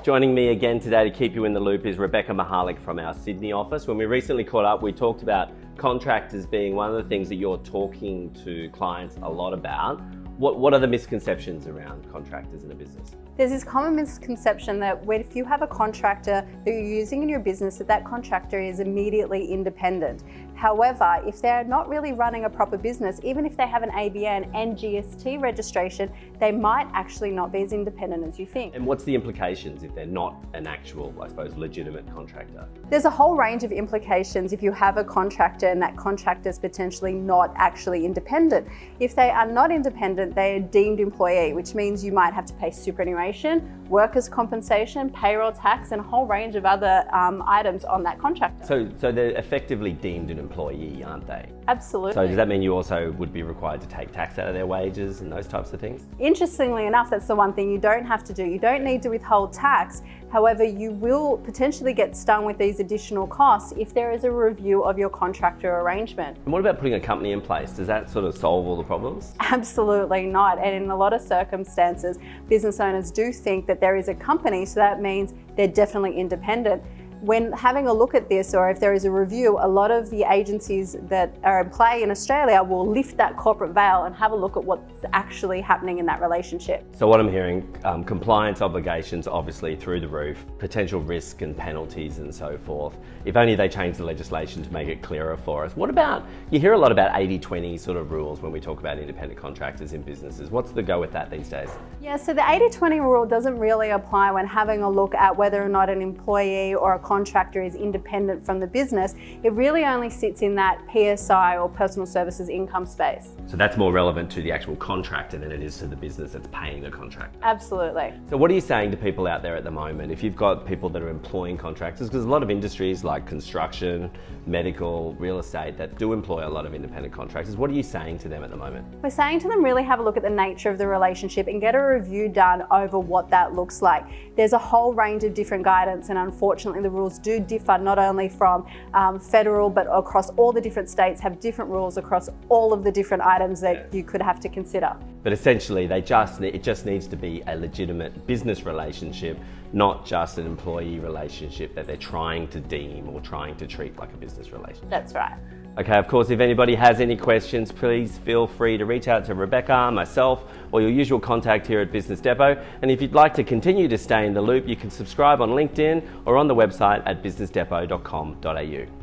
Joining me again today to keep you in the loop is Rebecca Mahalik from our Sydney office. When we recently caught up, we talked about contractors being one of the things that you're talking to clients a lot about. What are the misconceptions around contractors in a business? There's this common misconception that if you have a contractor that you're using in your business, that contractor is immediately independent. However, if they're not really running a proper business, even if they have an ABN and GST registration, they might actually not be as independent as you think. And what's the implications if they're not an actual, I suppose, legitimate contractor? There's a whole range of implications if you have a contractor and that contractor is potentially not actually independent. If they are not independent, they are deemed employee, which means you might have to pay superannuation, workers' compensation, payroll tax, and a whole range of other items on that contractor. So they're effectively deemed an employee, aren't they? Absolutely. So does that mean you also would be required to take tax out of their wages and those types of things? Interestingly enough, that's the one thing you don't have to do. You don't need to withhold tax. However, you will potentially get stung with these additional costs if there is a review of your contractor arrangement. And what about putting a company in place? Does that sort of solve all the problems? Absolutely not. And in a lot of circumstances, business owners do think that there is a company, so that means they're definitely independent. When having a look at this, or if there is a review, a lot of the agencies that are in play in Australia will lift that corporate veil and have a look at what's actually happening in that relationship. So what I'm hearing, compliance obligations obviously through the roof, potential risk and penalties and so forth. If only they change the legislation to make it clearer for us. What about, you hear a lot about 80-20 sort of rules when we talk about independent contractors in businesses. What's the go with that these days? Yeah, so the 80-20 rule doesn't really apply when having a look at whether or not an employee or a contractor is independent from the business. It really only sits in that PSI or personal services income space. So that's more relevant to the actual contractor than it is to the business that's paying the contractor. Absolutely. So what are you saying to people out there at the moment, if you've got people that are employing contractors, because a lot of industries like construction, medical, real estate that do employ a lot of independent contractors, what are you saying to them at the moment? We're saying to them really have a look at the nature of the relationship and get a review done over what that looks like. There's a whole range of different guidance, and unfortunately the rules do differ not only from federal but across all the different states have different rules across all of the different items that you could have to consider. But essentially it just needs to be a legitimate business relationship, not just an employee relationship that they're trying to deem or trying to treat like a business relationship. That's right. Okay, of course, if anybody has any questions, please feel free to reach out to Rebecca, myself, or your usual contact here at Business Depot. And if you'd like to continue to stay in the loop, you can subscribe on LinkedIn or on the website at businessdepot.com.au.